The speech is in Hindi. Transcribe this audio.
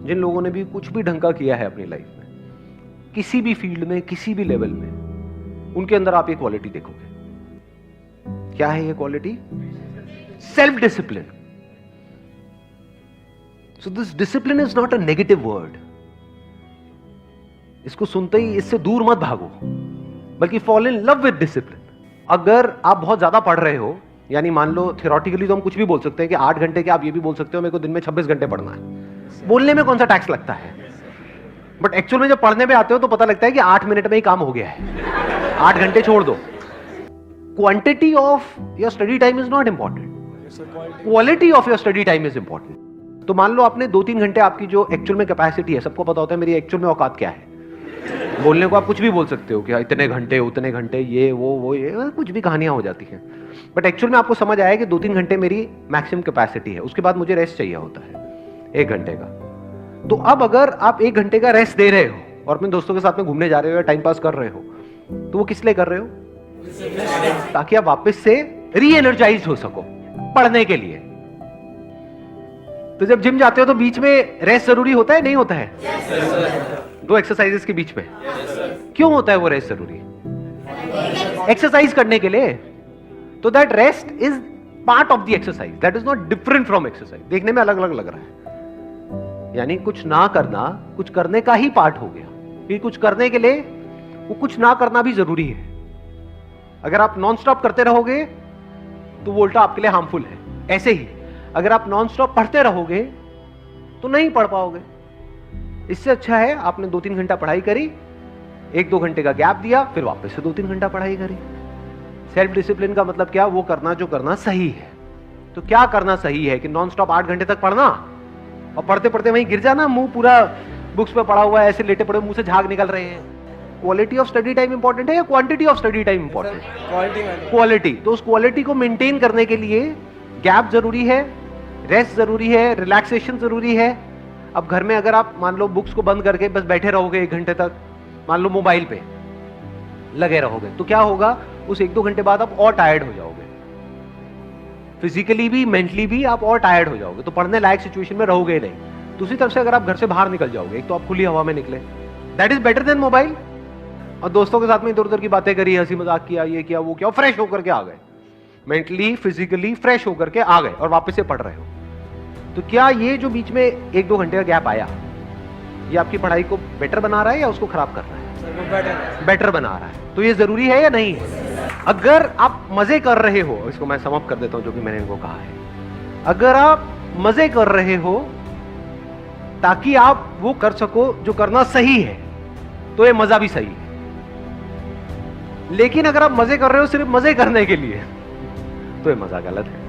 जिन लोगों ने भी कुछ भी ढंग का किया है अपनी लाइफ में, किसी भी फील्ड में, किसी भी लेवल में, उनके अंदर आप ये क्वालिटी देखोगे। क्या है ये quality? Self discipline. So this discipline is not a negative word. इसको सुनते ही इससे दूर मत भागो, बल्कि fall in love with discipline. अगर आप बहुत ज्यादा पढ़ रहे हो, यानी मान लो थियोरेटिकली तो हम कुछ भी बोल सकते हैं कि 8 घंटे के, आप ये भी बोल सकते हो मेरे को दिन में 26 घंटे पढ़ना है। बोलने में कौन सा टैक्स लगता है, बट एक्चुअल में जब पढ़ने में आते हो तो पता लगता है कि 8 मिनट में ही काम हो गया है, 8 घंटे छोड़ दो। Quantity of your study time is not important, quality of your study time is important. तो मान लो आपने 2-3 घंटे, आपकी जो एक्चुअल में कैपेसिटी है, सबको पता होता है मेरी एक्चुअल में औकात क्या है। बोलने को आप कुछ भी बोल सकते हो कि इतने घंटे, उतने घंटे, ये वो ये कुछ भी कहानियां हो जाती हैं, बट एक्चुअल में आपको समझ आया कि 2-3 घंटे मेरी मैक्सिमम कैपेसिटी है, उसके बाद मुझे रेस्ट चाहिए होता है 1 घंटे का। तो अब अगर आप 1 घंटे का रेस्ट दे रहे हो और अपने दोस्तों के साथ में घूमने जा रहे हो या टाइम पास कर रहे हो, तो वो किस लिए कर रहे हो? ताकि आप वापस से री एनर्जाइज हो सको पढ़ने के लिए। तो जब जिम जाते हो तो बीच में रेस्ट जरूरी होता है, नहीं होता है? दो एक्सरसाइजेस के बीच में क्यों होता है वो रेस्ट जरूरी? एक्सरसाइज करने के लिए। तो that rest is part of the exercise, that is not different from exercise. देखने में अलग अलग लग रहा है, यानी कुछ ना करना कुछ करने का ही पार्ट हो गया, कि कुछ करने के लिए वो कुछ ना करना भी जरूरी है। अगर आप नॉन स्टॉप करते रहोगे तो वो उल्टा आपके लिए हार्मफुल है। ऐसे ही अगर आप नॉन स्टॉप पढ़ते रहोगे तो नहीं पढ़ पाओगे। इससे अच्छा है आपने 2-3 घंटा पढ़ाई करी, 1-2 घंटे का गैप दिया, फिर वापस से 2-3 घंटा पढ़ाई करी। सेल्फ डिसिप्लिन का मतलब क्या? वो करना जो करना सही है। तो क्या करना सही है? कि नॉन स्टॉप 8 घंटे तक पढ़ना और पढ़ते पढ़ते वहीं गिर जाना, मुंह पूरा बुक्स पे पड़ा हुआ है, ऐसे लेटे पड़े, मुंह से झाग निकल रहे हैं। Quality of study time important है या quantity of study time important? Quality. तो उस क्वालिटी को मेंटेन करने के लिए गैप जरूरी है, रेस्ट जरूरी है, रिलैक्सेशन जरूरी है। अब घर में अगर आप मान लो बुक्स को बंद करके बस बैठे रहोगे 1 घंटे तक, मान लो मोबाइल पे लगे रहोगे, तो क्या होगा? उस 1-2 घंटे बाद आप और टायर्ड हो जाओगे, फिजिकली भी मेंटली भी आप और टायर्ड हो जाओगे, तो पढ़ने लायक सिचुएशन में रहोगे नहीं। दूसरी तरफ से अगर आप घर से बाहर निकल जाओगे, एक तो आप खुली हवा में निकले, that is better than mobile. और दोस्तों के साथ में इधर उधर की बातें करी, हंसी मजाक किया, ये किया वो किया, फ्रेश होकर के आ गए, मेंटली फिजिकली फ्रेश होकर के आ गए और वापस से पढ़ रहे हो। तो क्या ये जो बीच में 1-2 घंटे का गैप आया, ये आपकी पढ़ाई को बेटर बना रहा है या उसको खराब कर रहा है? बेटर बना रहा है। तो ये जरूरी है या नहीं है? अगर आप मजे कर रहे हो, इसको मैं समाप्त कर देता हूं जो भी मैंने इनको कहा है। अगर आप मजे कर रहे हो ताकि आप वो कर सको जो करना सही है, तो ये मजा भी सही है। लेकिन अगर आप मजे कर रहे हो सिर्फ मजे करने के लिए, तो ये मजा गलत है।